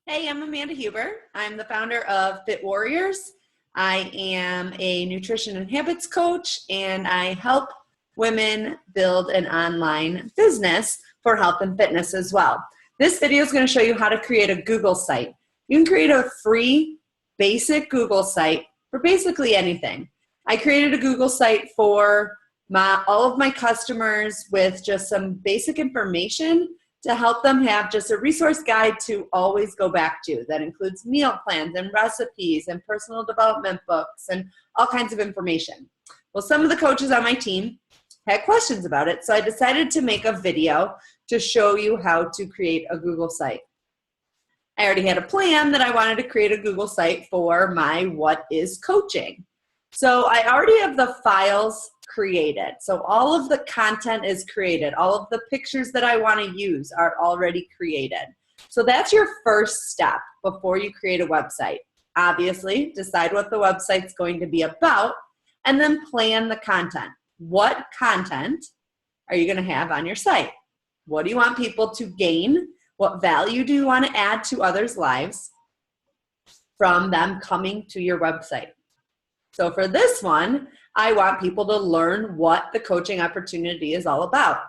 Hey, I'm Amanda Huber. I'm the founder of Fit Warriors. I am a nutrition and habits coach, and I help women build an online business for health and fitness as well. This video is going to show you how to create a Google site. You can create a free, basic Google site for basically anything. I created a Google site for all of my customers with just some basic information to help them have just a resource guide to always go back to. That includes meal plans and recipes and personal development books and all kinds of information. Well, some of the coaches on my team had questions about it, so I decided to make a video to show you how to create a Google site. I already had a plan that I wanted to create a Google site for my What is Coaching. So I already have the files created. So all of the content is created. All of the pictures that I want to use are already created. So that's your first step before you create a website. Obviously, decide what the website's going to be about and then plan the content. What content are you going to have on your site? What do you want people to gain? What value do you want to add to others' lives from them coming to your website? So for this one, I want people to learn what the coaching opportunity is all about.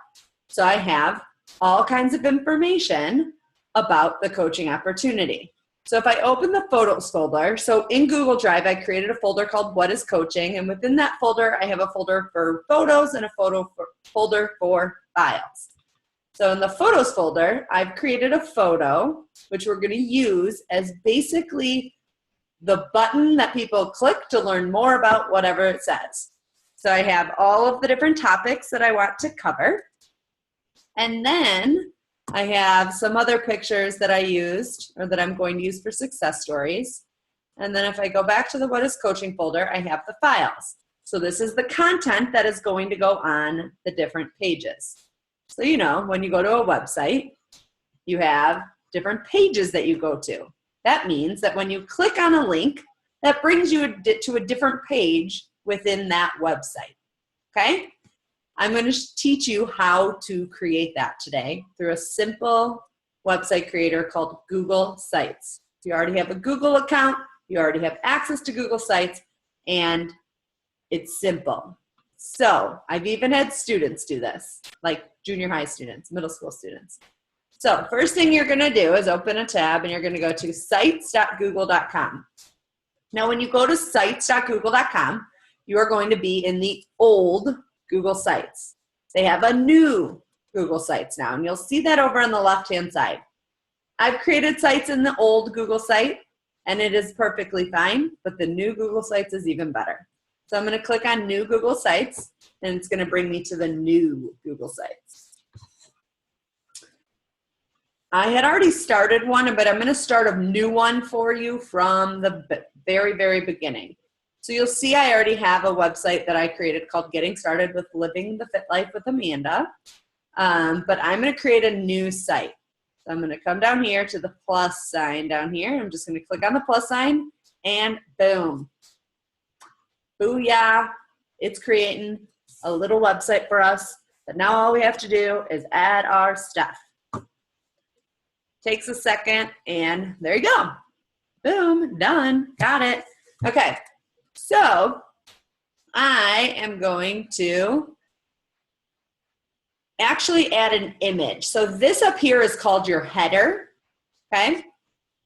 So I have all kinds of information about the coaching opportunity. So if I open the photos folder, so in Google Drive, I created a folder called What is Coaching, and within that folder, I have a folder for photos and a folder for files. So in the photos folder, I've created a photo, which we're going to use as basically the button that people click to learn more about whatever it says. So I have all of the different topics that I want to cover. And then I have some other pictures that I used or that I'm going to use for success stories. And then if I go back to the What is Coaching folder, I have the files. So this is the content that is going to go on the different pages. So you know, when you go to a website, you have different pages that you go to. That means that when you click on a link, that brings you to a different page within that website, okay? I'm going to teach you how to create that today through a simple website creator called Google Sites. You already have a Google account, you already have access to Google Sites, and it's simple. So I've even had students do this, like junior high students, middle school students. So first thing you're going to do is open a tab and you're going to go to sites.google.com. Now when you go to sites.google.com, you are going to be in the old Google Sites. They have a new Google Sites now, and you'll see that over on the left-hand side. I've created sites in the old Google site, and it is perfectly fine, but the new Google Sites is even better. So I'm going to click on New Google Sites, and it's going to bring me to the new Google Sites. I had already started one, but I'm going to start a new one for you from the very, very beginning. So you'll see I already have a website that I created called Getting Started with Living the Fit Life with Amanda, but I'm going to create a new site. So I'm going to come down here to the plus sign down here. I'm just going to click on the plus sign, and boom. Booyah, it's creating a little website for us, but now all we have to do is add our stuff. Takes a second, and there you go. Boom, done, got it. Okay, so I am going to actually add an image. So this up here is called your header, okay?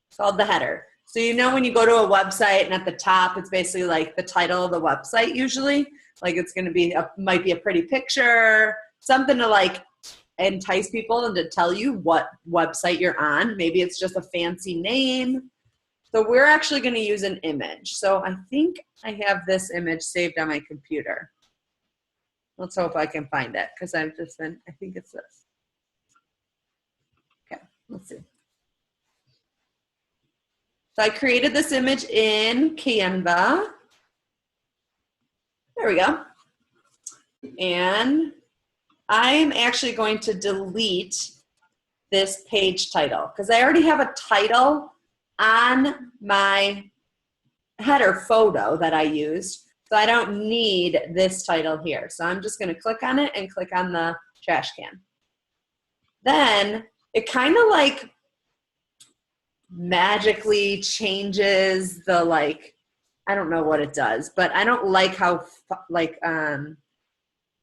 It's called the header. So you know when you go to a website and at the top, it's basically like the title of the website usually. Like it's gonna be, might be a pretty picture, something to like entice people and to tell you what website you're on. Maybe it's just a fancy name. So we're actually going to use an image. So I think I have this image saved on my computer. Let's hope I can find it because I've just been, I think it's this. Okay, let's see. So I created this image in Canva. There we go. And I'm actually going to delete this page title because I already have a title on my header photo that I used. So I don't need this title here. So I'm just going to click on it and click on the trash can. Then it kind of like magically changes the, like, I don't know what it does, but I don't like how like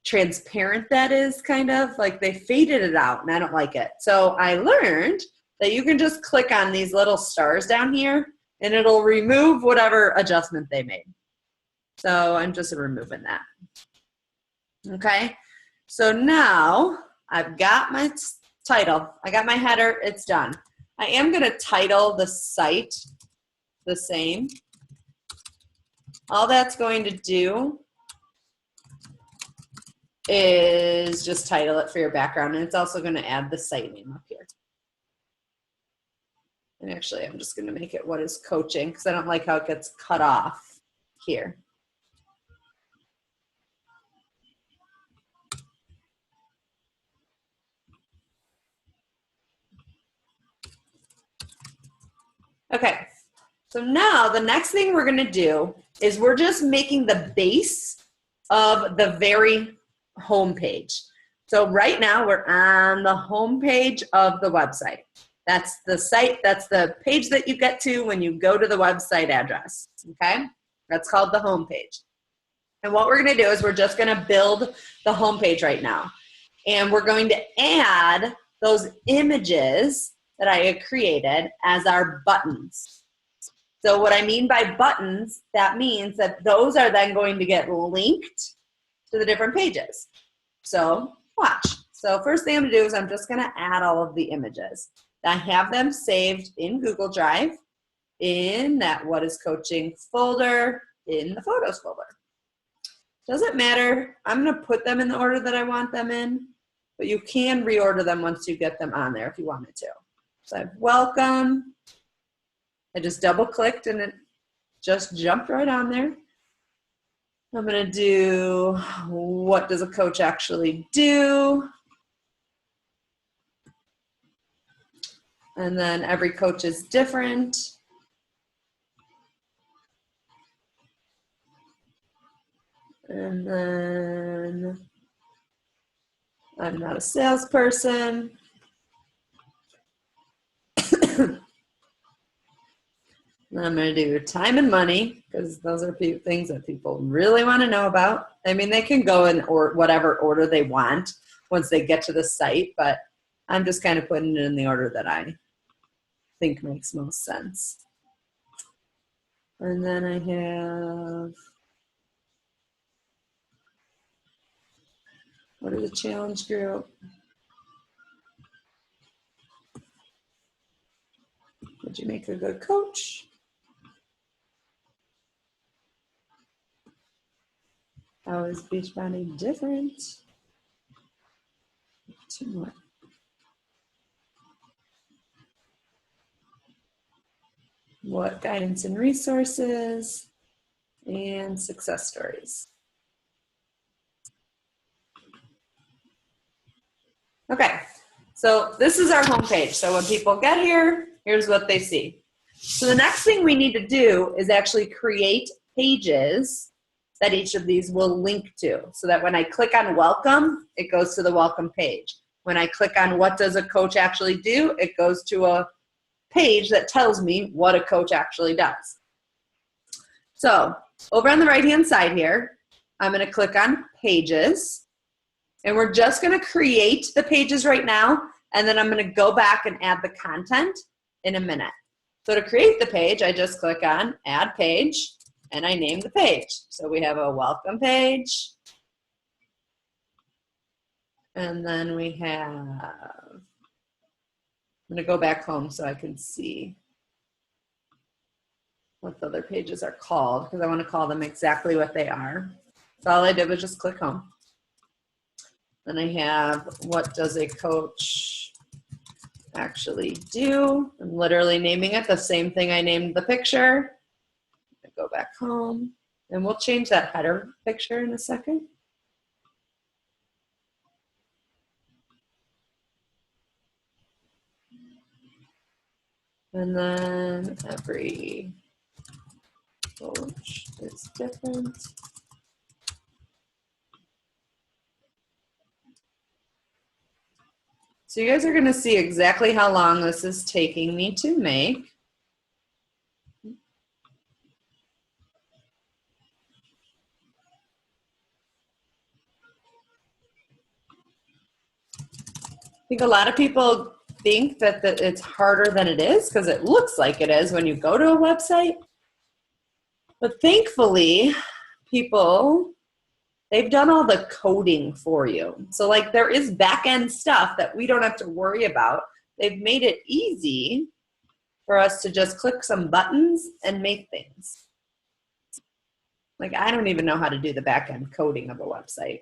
transparent that is, kind of like they faded it out and I don't like it. So I learned that you can just click on these little stars down here and it'll remove whatever adjustment they made. So I'm just removing that. Okay, so now I've got my title, I got my header, it's done. I am going to title the site the same. All that's going to do is just title it for your background, and it's also going to add the site name up here. And actually, I'm just going to make it what is coaching because I don't like how it gets cut off here. Okay, so now the next thing we're going to do is we're just making the base of the very home page. So right now we're on the home page of the website. That's the site, that's the page that you get to when you go to the website address, okay? That's called the home page. And what we're going to do is we're just going to build the home page right now. And we're going to add those images that I had created as our buttons. So what I mean by buttons, that means that those are then going to get linked to the different pages. So watch. So first thing I'm going to do is I'm just going to add all of the images. I have them saved in Google Drive in that What is Coaching folder in the Photos folder. Doesn't matter. I'm going to put them in the order that I want them in, but you can reorder them once you get them on there if you wanted to. So I have welcome. I just double clicked and it just jumped right on there. I'm going to do what does a coach actually do? And then every coach is different. And then I'm not a salesperson. I'm going to do time and money because those are things that people really want to know about. I mean, they can go in or whatever order they want once they get to the site, but I'm just kind of putting it in the order that I think makes most sense. And then I have, what is the challenge group? Would you make a good coach? How is Beachbody different? Two more. What guidance and resources and success stories. Okay, so this is our homepage. So when people get here, here's what they see. So the next thing we need to do is actually create pages that each of these will link to, so that when I click on welcome, it goes to the welcome page. When I click on what does a coach actually do, it goes to a page that tells me what a coach actually does. So over on the right hand side here, I'm going to click on pages, and we're just going to create the pages right now, and then I'm going to go back and add the content in a minute. So to create the page, I just click on add page, and I name the page. So we have a welcome page, and then we have, I'm going to go back home so I can see what the other pages are called, because I want to call them exactly what they are. So all I did was just click home. Then I have, what does a coach actually do? I'm literally naming it the same thing I named the picture. Go back home, and we'll change that header picture in a second. And then every coach is different. So you guys are going to see exactly how long this is taking me to make. think a lot of people think that it's harder than it is because it looks like it is when you go to a website. But thankfully, people, they've done all the coding for you. So like there is back-end stuff that we don't have to worry about. They've made it easy for us to just click some buttons and make things. Like I don't even know how to do the back-end coding of a website.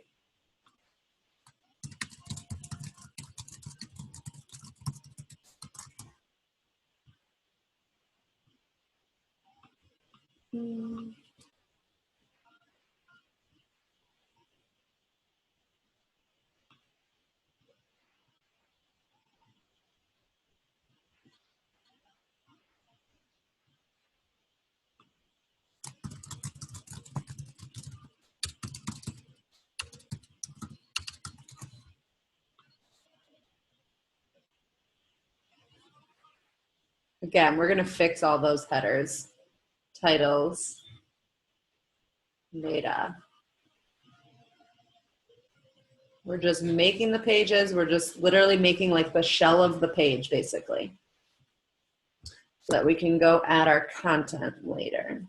Again, we're going to fix all those headers, titles, data. We're just making the pages. We're just literally making like the shell of the page, basically, so that we can go add our content later.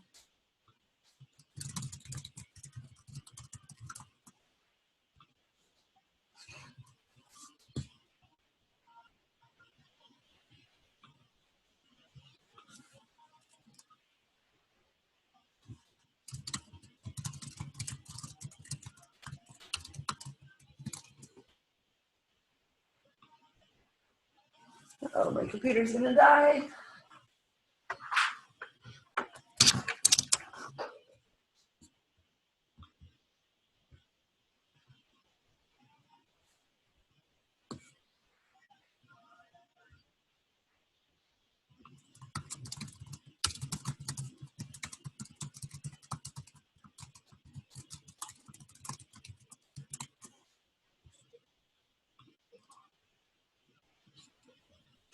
Oh, my computer's gonna die.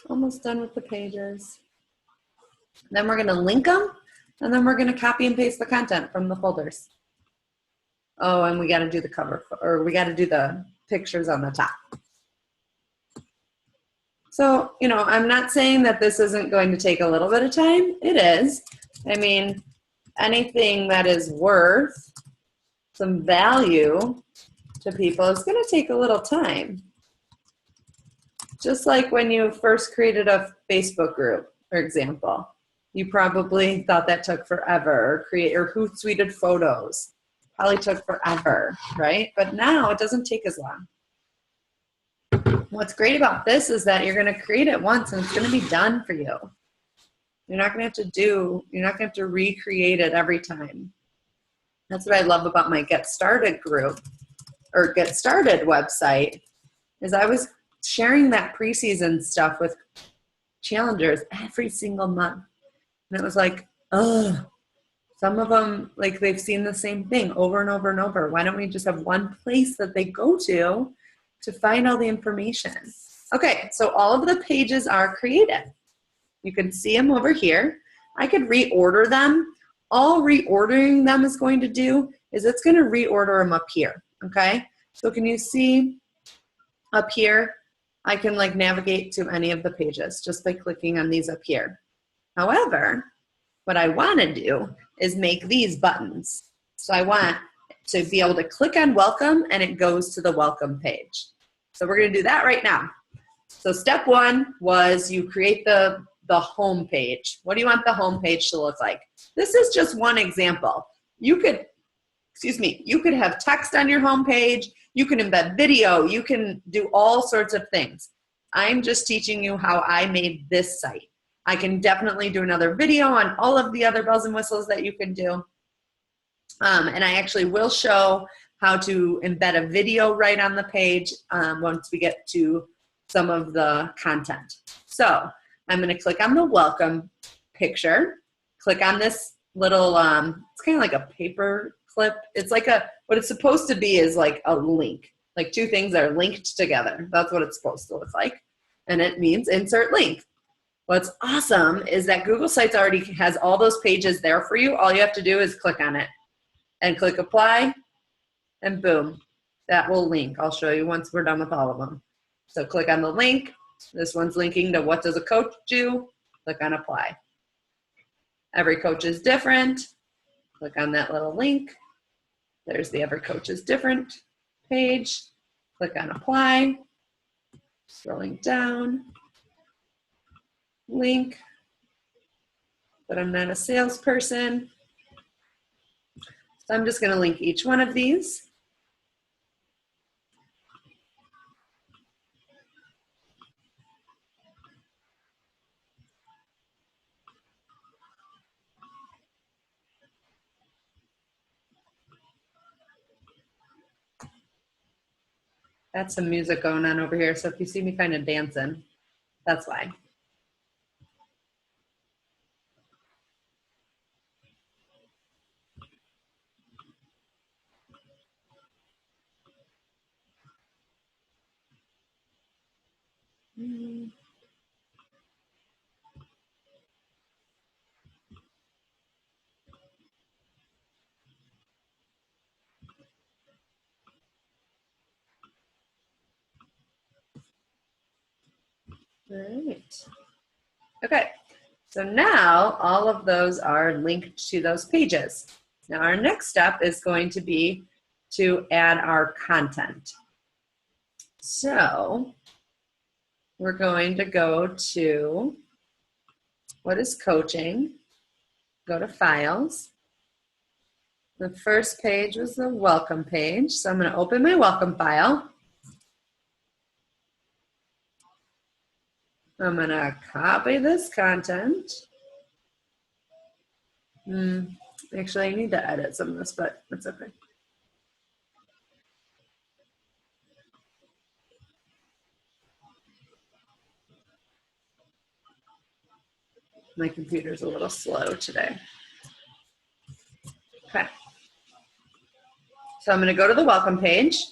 Almost done with the pages. Then we're gonna link them, and then we're gonna copy and paste the content from the folders. Oh, and we gotta do the cover, or we gotta do the pictures on the top. So, you know, I'm not saying that this isn't going to take a little bit of time. It is. I mean, anything that is worth some value to people is going to take a little time. Just like when you first created a Facebook group, for example, you probably thought that took forever, or Hootsuite photos probably took forever, right? But now it doesn't take as long. What's great about this is that you're going to create it once and it's going to be done for you. You're not going to have to recreate it every time. That's what I love about my Get Started group, or Get Started website, is I was sharing that preseason stuff with challengers every single month. And it was like, ugh, some of them, like they've seen the same thing over and over and over. Why don't we just have one place that they go to find all the information? Okay, so all of the pages are created. You can see them over here. I could reorder them. All reordering them is going to do is it's going to reorder them up here, okay? So can you see up here? I can like navigate to any of the pages just by clicking on these up here. However, what I want to do is make these buttons. So I want to be able to click on welcome and it goes to the welcome page. So we're going to do that right now. So step one was you create the home page. What do you want the home page to look like? This is just one example. You could have text on your home page. You can embed video. You can do all sorts of things. I'm just teaching you how I made this site. I can definitely do another video on all of the other bells and whistles that you can do. And I actually will show how to embed a video right on the page once we get to some of the content. So I'm going to click on the welcome picture, click on this little, it's kind of like a paper clip. It's like what it's supposed to be is like a link, like two things that are linked together. That's what it's supposed to look like. And it means insert link. What's awesome is that Google Sites already has all those pages there for you. All you have to do is click on it and click apply, and boom, that will link. I'll show you once we're done with all of them. So click on the link. This one's linking to what does a coach do? Click on apply. Every coach is different. Click on that little link. There's the Every Coach is Different page. Click on apply. Scrolling down. Link. But I'm not a salesperson. So I'm just going to link each one of these. Got some music going on over here, so if you see me kind of dancing, that's why. All right. Okay, so now all of those are linked to those pages. Now our next step is going to be to add our content. So we're going to go to what is coaching, go to files. The first page was the welcome page, so I'm going to open my welcome file. I'm going to copy this content. Actually, I need to edit some of this, but that's okay. My computer's a little slow today. Okay. So I'm going to go to the welcome page.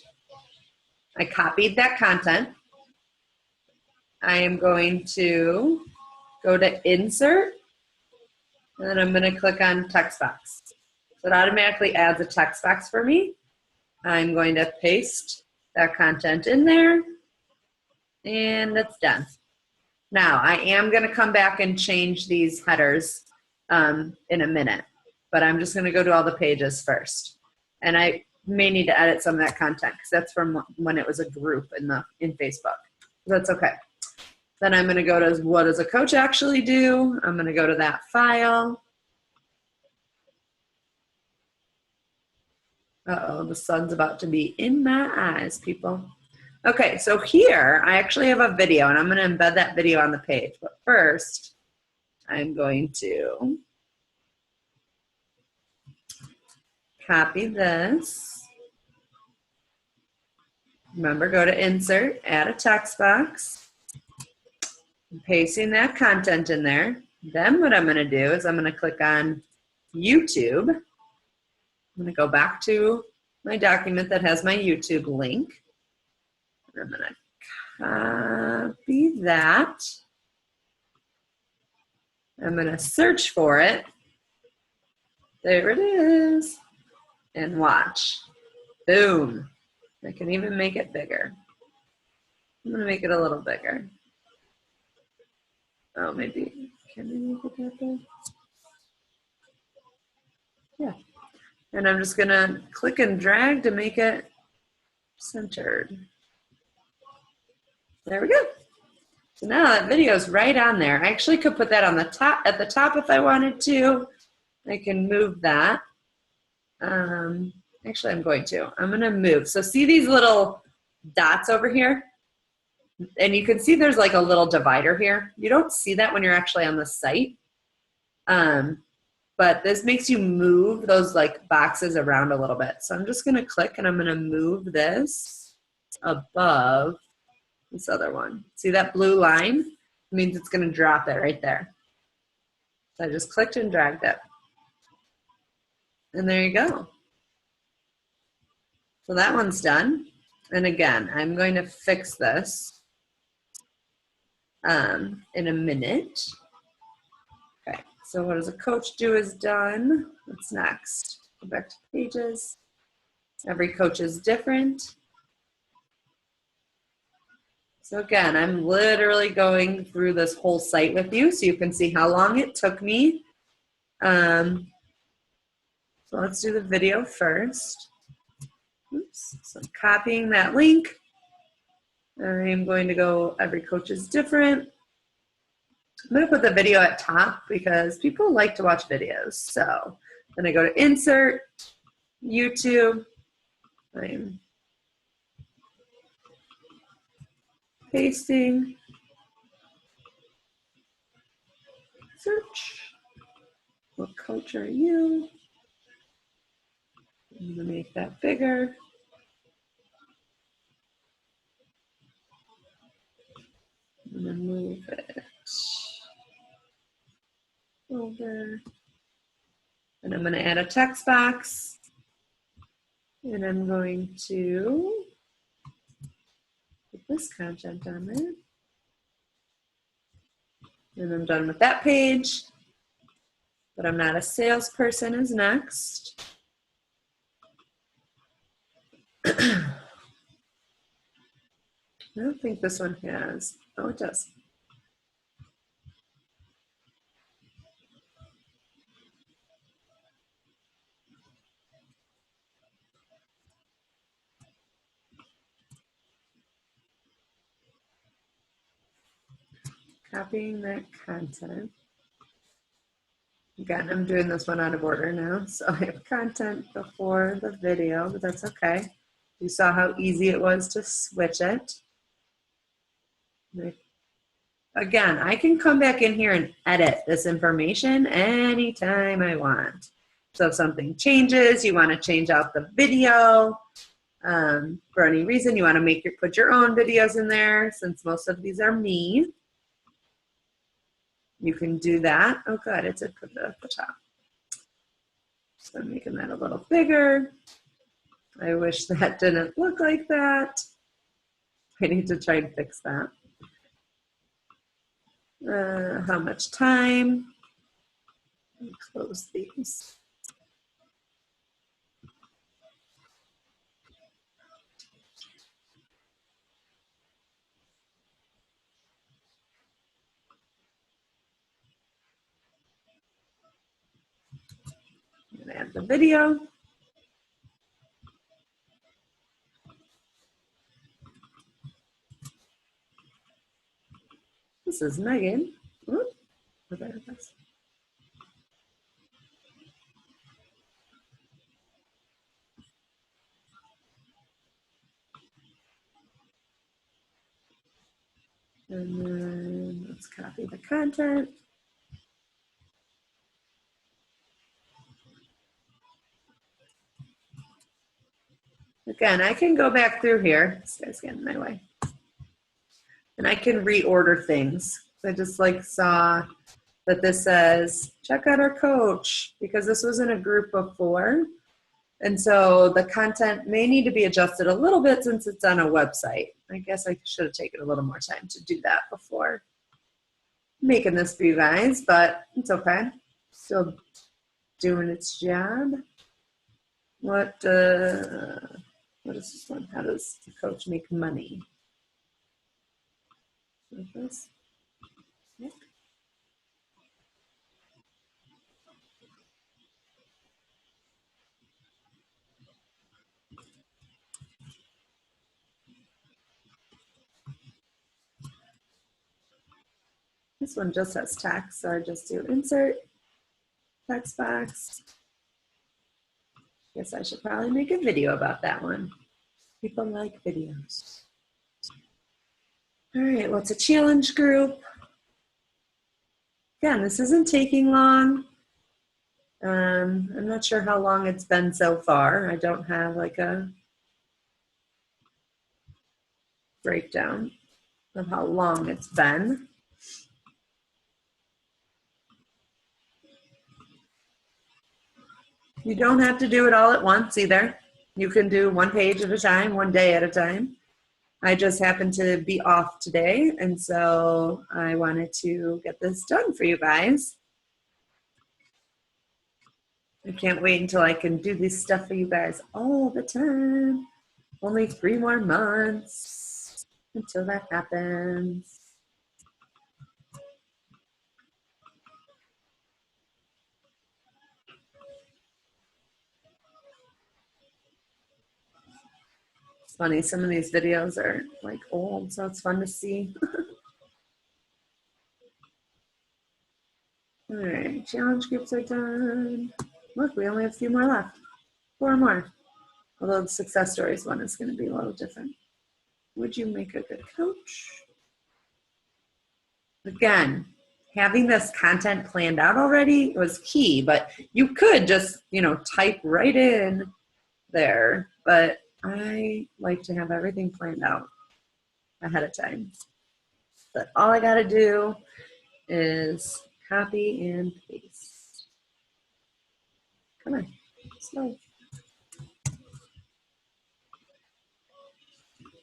I copied that content. I am going to go to insert, and then I'm going to click on text box. So it automatically adds a text box for me. I'm going to paste that content in there, and that's done. Now, I am going to come back and change these headers in a minute, but I'm just going to go to all the pages first. And I may need to edit some of that content because that's from when it was a group in Facebook. That's okay. Then I'm going to go to what does a coach actually do? I'm going to go to that file. Uh-oh, the sun's about to be in my eyes, people. Okay, so here I actually have a video, and I'm going to embed that video on the page. But first, I'm going to copy this. Remember, go to insert, add a text box. I'm pasting that content in there. Then what I'm going to do is I'm going to click on YouTube. I'm going to go back to my document that has my YouTube link. I'm going to copy that. I'm going to search for it. There it is. And watch. Boom. I can even make it bigger. I'm going to make it a little bigger. Oh, maybe. Can I make it that big? Yeah. And I'm just going to click and drag to make it centered. There we go. So now that video is right on there. I actually could put that on the top, at the top if I wanted to. I can move that. Actually, I'm going to move. So see these little dots over here? And you can see there's like a little divider here. You don't see that when you're actually on the site. But this makes you move those like boxes around a little bit. So I'm just going to click and I'm going to move this above this other one. See that blue line? It means it's going to drop it right there. So I just clicked and dragged it. And there you go. So that one's done. And again, I'm going to fix this in a minute. Okay, so what does a coach do is done. What's next? Go back to pages. Every coach is different. So again, I'm literally going through this whole site with you so you can see how long it took me. So let's do the video first. Oops, so I'm copying that link. I'm going to go, every coach is different. I'm going to put the video at top because people like to watch videos. So then I go to insert, YouTube. I'm pasting, search. What coach are you? I'm going to make that bigger. I'm going to move it over. And I'm going to add a text box. And I'm going to put this content on there. And I'm done with that page. But I'm not a salesperson is next. I don't think this one has. Oh, it does. Copying that content. Again, I'm doing this one out of order now. So I have content before the video, but that's okay. You saw how easy it was to switch it. Again, I can come back in here and edit this information anytime I want. So if something changes, you want to change out the video for any reason, you want to put your own videos in there, since most of these are me. You can do that. Oh, good, it did put it at the top. So I'm making that a little bigger. I wish that didn't look like that. I need to try and fix that. How much time? Close these. I'm gonna add the video. This is Megan. Oops, there it is. And then let's copy the content. Again, I can go back through here. This guy's getting in my way. And I can reorder things. I just saw that this says, check out our coach, because this was in a group before. And so the content may need to be adjusted a little bit since it's on a website. I guess I should have taken a little more time to do that before making this for you guys, but it's okay. Still doing its job. What is this one? How does the coach make money? This? Yep. This one just has text, so I just do insert, text box. Guess I should probably make a video about that one. People like videos. All right, well, it's a challenge group. Again, this isn't taking long. I'm not sure how long it's been so far. I don't have a breakdown of how long it's been. You don't have to do it all at once either. You can do one page at a time, one day at a time. I just happened to be off today, and so I wanted to get this done for you guys. I can't wait until I can do this stuff for you guys all the time. Only 3 more months. until that happens. It's funny, some of these videos are like old, so it's fun to see. All right, challenge groups are done. Look, we only have a few more left. 4 more. Although the success stories one is going to be a little different. Would you make a good coach? Again, having this content planned out already was key, but you could just, type right in there. But I like to have everything planned out ahead of time. But all I got to do is copy and paste. Come on, slow.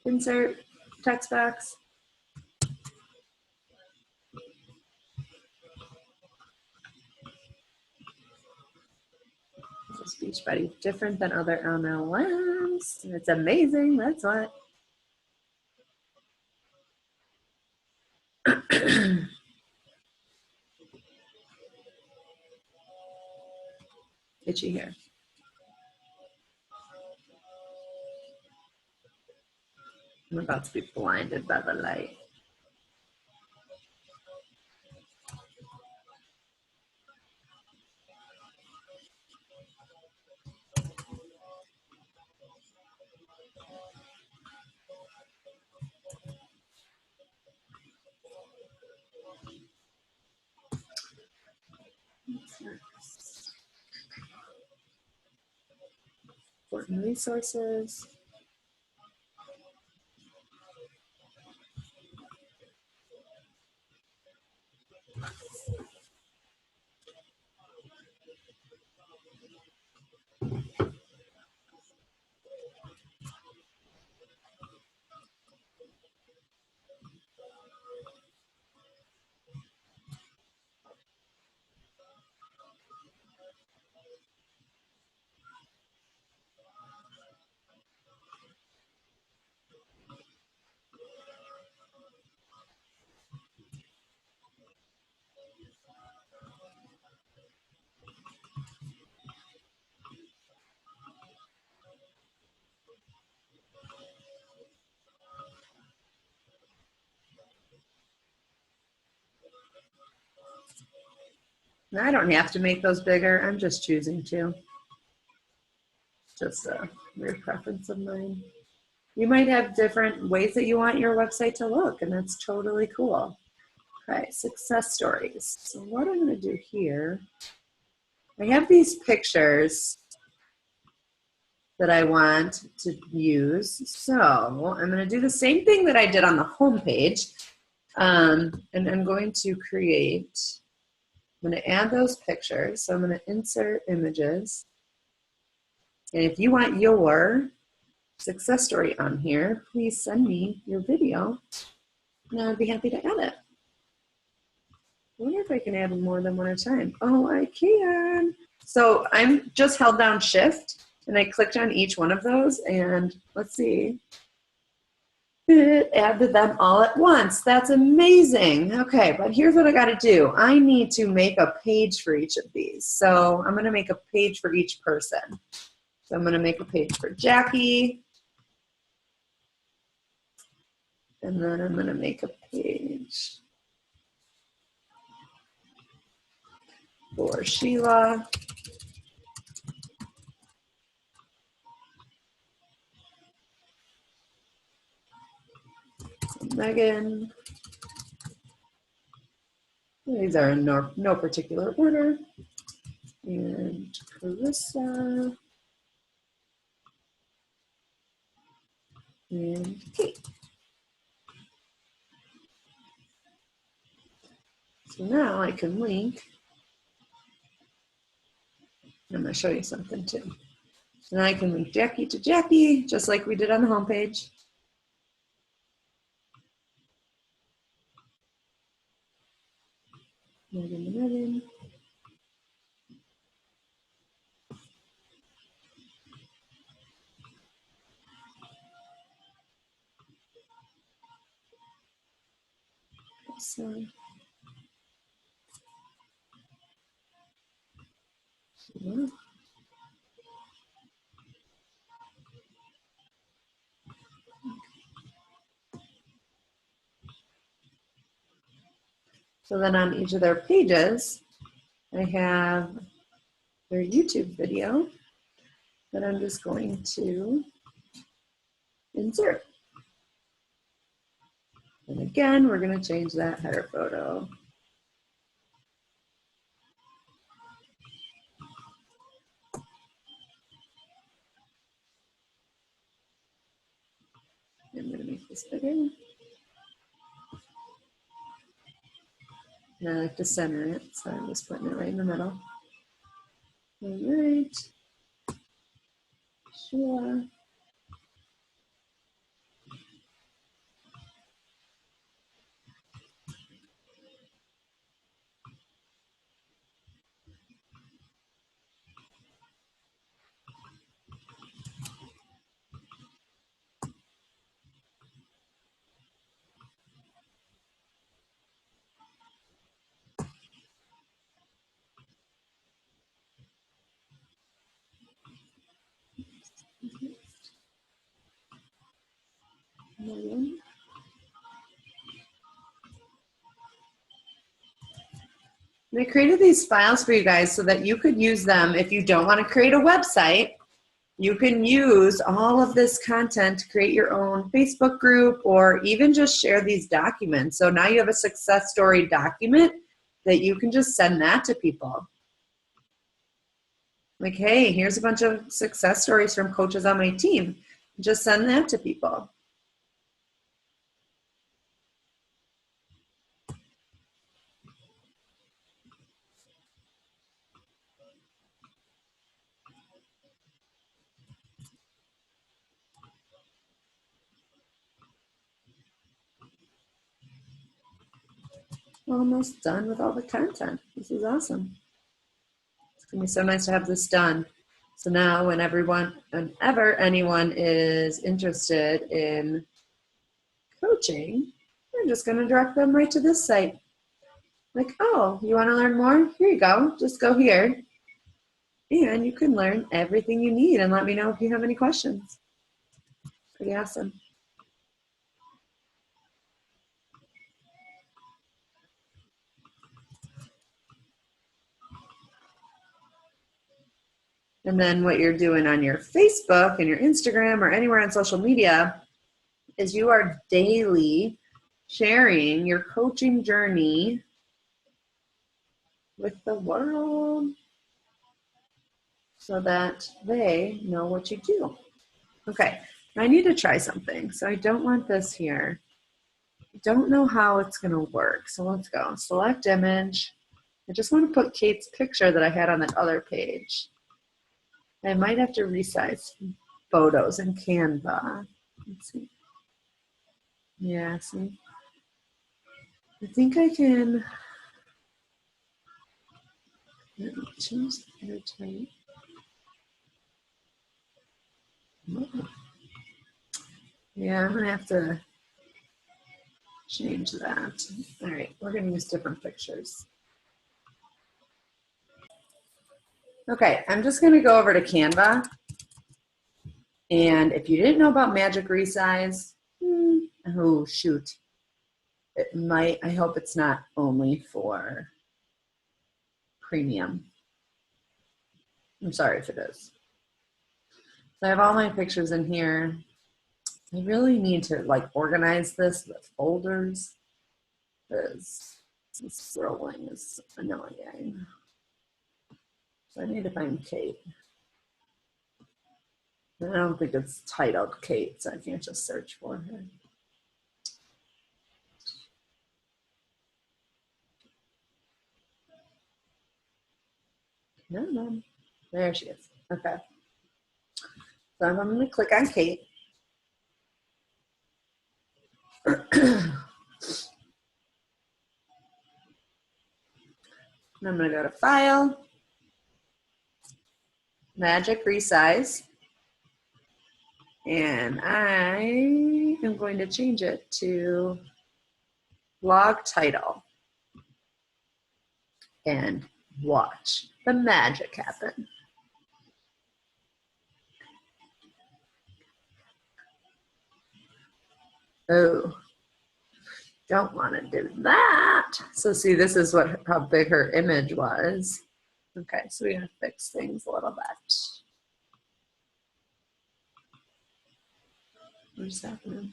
Insert text box. Beachbody different than other MLMs. It's amazing. That's what. Itchy hair. I'm about to be blinded by the light. Important resources. I don't have to make those bigger. I'm just choosing to. Just a weird preference of mine. You might have different ways that you want your website to look, and that's totally cool. Okay, success stories. So what I'm going to do here, I have these pictures that I want to use. So I'm going to do the same thing that I did on the home page, and I'm going to create, I'm going to add those pictures. So I'm going to insert images. And if you want your success story on here, please send me your video, and I'd be happy to add it. I wonder if I can add more than one at a time. Oh, I can. So I'm just held down Shift, and I clicked on each one of those, and let's see. It added them all at once. That's amazing. Okay, but here's what I got to do. I need to make a page for each of these. So I'm going to make a page for each person. So I'm going to make a page for Jackie. And then I'm going to make a page for Sheila. Megan. These are in no particular order. And Carissa. And Kate. So now I can link. I'm going to show you something too. And I can link Jackie to Jackie, just like we did on the homepage. Megan to Megan. So, yeah. So then on each of their pages, I have their YouTube video that I'm just going to insert. And again, we're going to change that header photo. I'm going to make this bigger. And I like to center it, so I'm just putting it right in the middle. All right. Sure. And I created these files for you guys so that you could use them if you don't want to create a website. You can use all of this content to create your own Facebook group or even just share these documents. So now you have a success story document that you can just send that to people. Like, hey, here's a bunch of success stories from coaches on my team. Just send that to people. Almost done with all the content. This is awesome. It's gonna be so nice to have this done. So now whenever anyone is interested in coaching, I'm just gonna direct them right to this site. Like, oh, you wanna learn more? Here you go, just go here. And you can learn everything you need and let me know if you have any questions. Pretty awesome. And then what you're doing on your Facebook and your Instagram or anywhere on social media is you are daily sharing your coaching journey with the world so that they know what you do. Okay, I need to try something. So I don't want this here. I don't know how it's going to work. So let's go. Select image. I just want to put Kate's picture that I had on that other page. I might have to resize photos in Canva. Let's see. Yeah, see. I think I can change the header type. Yeah, I'm gonna have to change that. All right, we're gonna use different pictures. Okay, I'm just gonna go over to Canva. And if you didn't know about Magic Resize, oh shoot. It might, I hope it's not only for premium. I'm sorry if it is. So I have all my pictures in here. I really need to like organize this with folders because this scrolling is annoying. So I need to find Kate. And I don't think it's titled Kate, so I can't just search for her. No, there she is. Okay. So I'm going to click on Kate. And I'm going to go to File, Magic Resize, and I am going to change it to blog title and watch the magic happen. Oh, don't want to do that. So see, this is how big her image was. Okay, so we're gonna fix things a little bit. What's happening?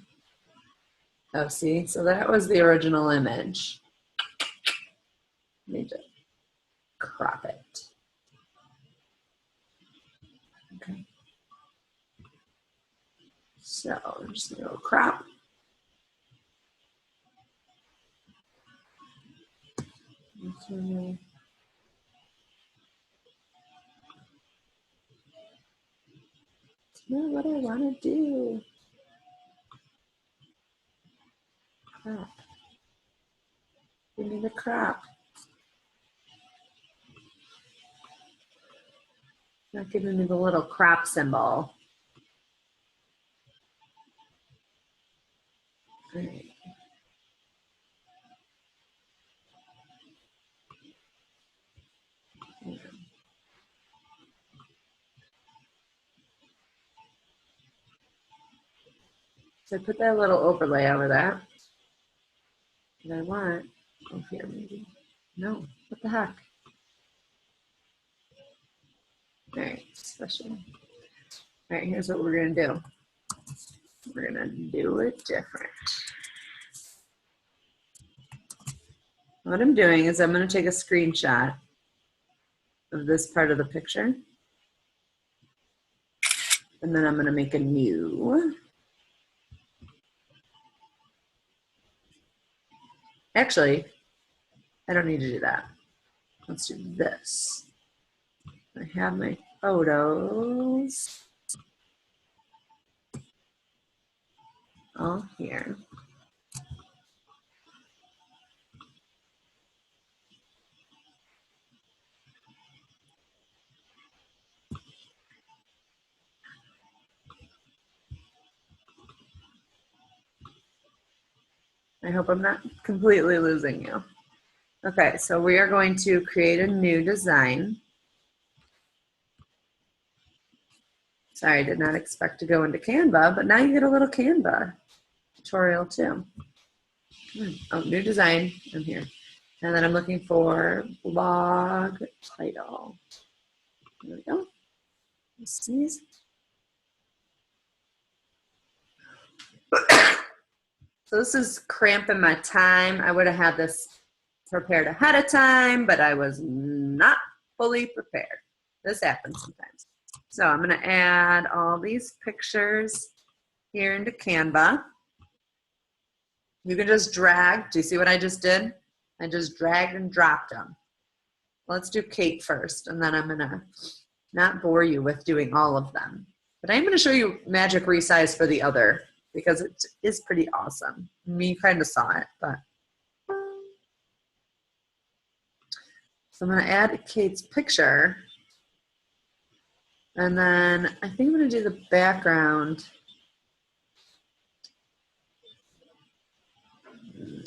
Oh, see, so that was the original image. Need to crop it. Okay. So I'm just gonna go crop. Okay. It's not what I want to do. Crop. Give me the crop. Not giving me the little crop symbol. All right. So I put that little overlay over that. That I want. Oh, here maybe. No. What the heck? All right. Special. All right. Here's what we're gonna do. We're gonna do it different. What I'm doing is I'm gonna take a screenshot of this part of the picture, and then I'm gonna make a new. Actually, I don't need to do that. Let's do this. I have my photos all here. I hope I'm not completely losing you. Okay, so we are going to create a new design. Sorry, I did not expect to go into Canva, but now you get a little Canva tutorial too. Oh, new design, I'm here. And then I'm looking for blog title. There we go. Sneeze. So this is cramping my time. I would have had this prepared ahead of time, but I was not fully prepared. This happens sometimes. So I'm gonna add all these pictures here into Canva. You can just drag. Do you see what I just did? I just dragged and dropped them. Let's do Kate first, and then I'm gonna not bore you with doing all of them. But I'm gonna show you Magic Resize for the other because it is pretty awesome. Me kind of saw it, but. So I'm gonna add Kate's picture. And then I think I'm gonna do the background.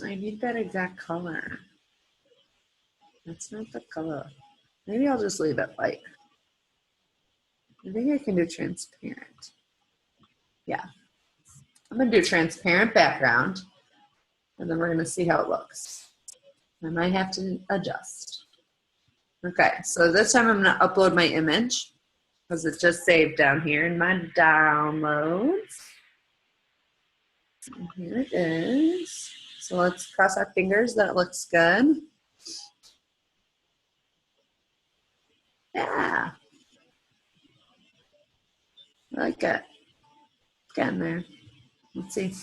I need that exact color. That's not the color. Maybe I'll just leave it white. I think I can do transparent. Yeah. I'm gonna do transparent background, and then we're gonna see how it looks. I might have to adjust. Okay, so this time I'm gonna upload my image because it's just saved down here in my downloads. And here it is. So let's cross our fingers that it looks good. Yeah. I like it. Getting there. Let's see.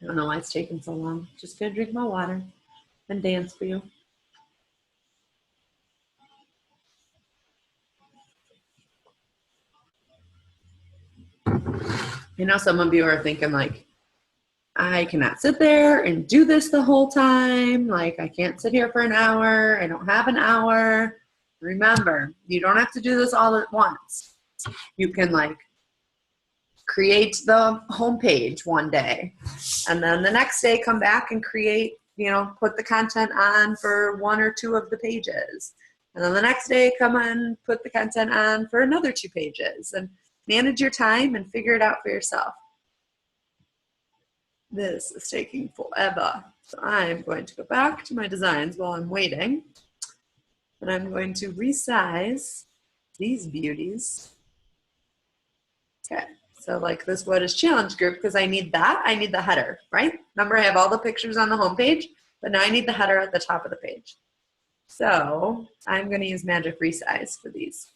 I don't know why it's taking so long. Just gonna drink my water and dance for you. You know, some of you are thinking like, I cannot sit there and do this the whole time. Like, I can't sit here for an hour. I don't have an hour. Remember, you don't have to do this all at once. You can like create the homepage one day, and then the next day come back and create, you know, put the content on for one or two of the pages. And then the next day come on, put the content on for another 2 pages, and manage your time and figure it out for yourself. This is taking forever. So I'm going to go back to my designs while I'm waiting. And I'm going to resize these beauties. Okay, so like this What is Challenge group, because I need that. I need the header, right? Remember, I have all the pictures on the home page, but now I need the header at the top of the page. So I'm going to use Magic Resize for these,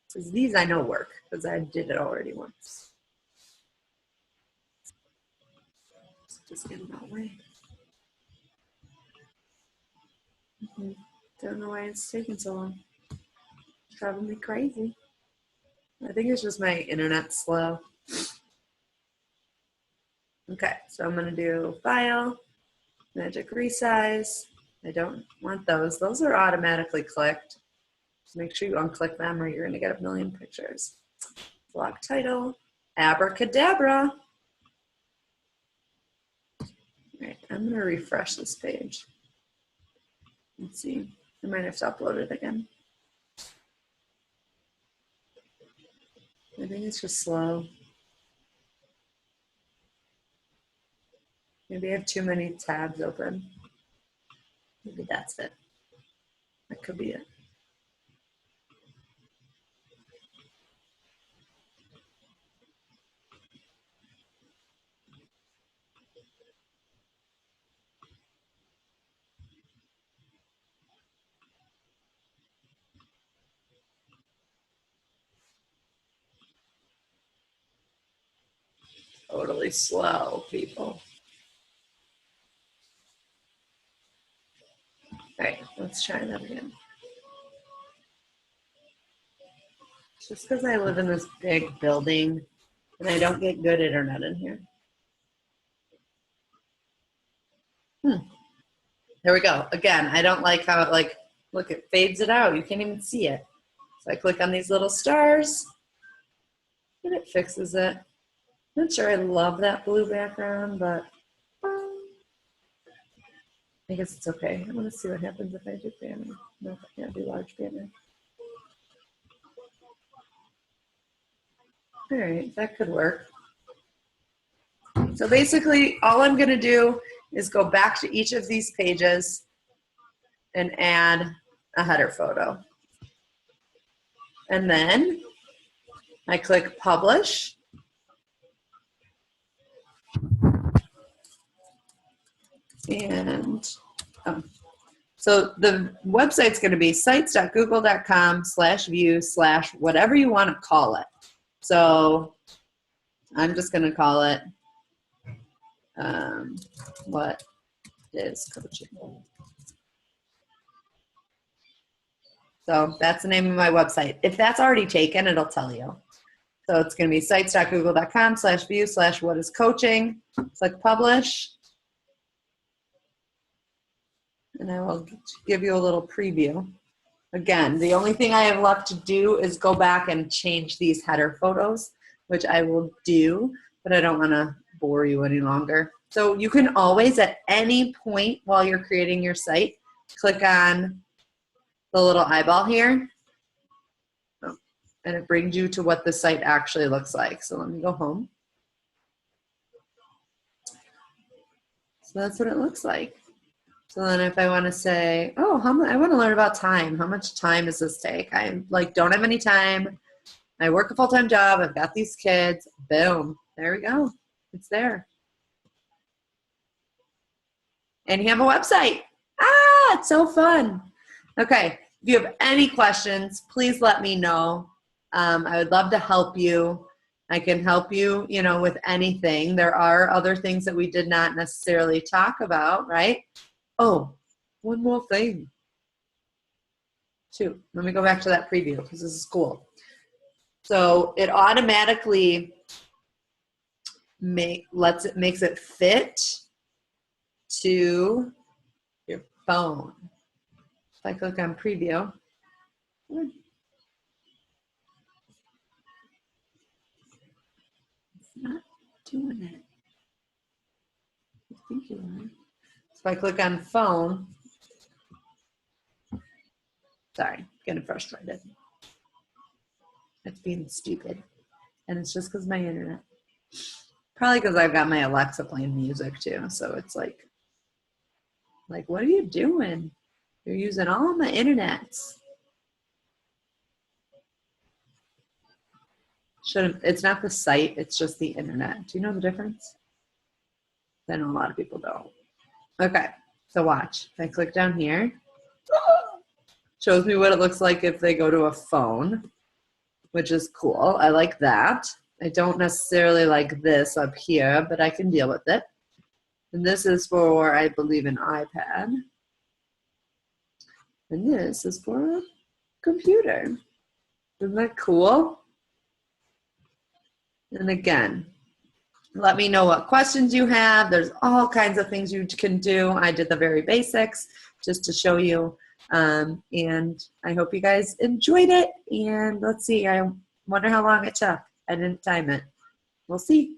because these I know work, because I did it already once. Just get in my way. Don't know why it's taking so long. It's driving me crazy. I think it's just my internet slow. Okay, so I'm going to do File, Magic Resize. I don't want those. Those are automatically clicked. So make sure you unclick them or you're going to get a million pictures. Block title, abracadabra. All right, I'm going to refresh this page. Let's see. I might have to upload it again. I think it's just slow. Maybe I have too many tabs open. Maybe that's it. That could be it. Totally slow, people. All right, let's try that again. Just because I live in this big building and I don't get good internet in here. There we go. Again, I don't like how it like, look, it fades it out. You can't even see it. So I click on these little stars and it fixes it. Not sure I love that blue background, but I guess it's okay. I want to see what happens if I do banner. No, I can't do large banner. All right, that could work. So basically, all I'm going to do is go back to each of these pages and add a header photo. And then I click Publish. And so the website's going to be sites.google.com/view/ whatever you want to call it. So I'm just going to call it What is Coaching? So that's the name of my website. If that's already taken, it'll tell you. So it's going to be sites.google.com/view/ what is coaching. Click Publish. And I will give you a little preview. Again, the only thing I have left to do is go back and change these header photos, which I will do, but I don't want to bore you any longer. So you can always, at any point while you're creating your site, click on the little eyeball here, and it brings you to what the site actually looks like. So let me go home. So that's what it looks like. So then if I want to say, oh, I want to learn about time. How much time does this take? I like don't have any time. I work a full-time job. I've got these kids. Boom. There we go. It's there. And you have a website. Ah, it's so fun. Okay. If you have any questions, please let me know. I would love to help you. I can help you, you know, with anything. There are other things that we did not necessarily talk about, right? Oh, one more thing. Shoot, let me go back to that preview because this is cool. So it automatically makes it fit to your phone. If I click on preview, it's not doing it. I think you are. So if I click on phone, sorry, getting frustrated. It's being stupid. And it's just because my internet. Probably because I've got my Alexa playing music too. So it's like, what are you doing? You're using all my internets. It's not the site, it's just the internet. Do you know the difference? I know a lot of people don't. Okay, so watch. If I click down here, shows me what it looks like if they go to a phone, which is cool. I like that. I don't necessarily like this up here, but I can deal with it. And this is for, I believe, an iPad. And this is for a computer. Isn't that cool? And again, let me know what questions you have. There's all kinds of things you can do. I did the very basics just to show you. And I hope you guys enjoyed it. And let's see, I wonder how long it took. I didn't time it. We'll see.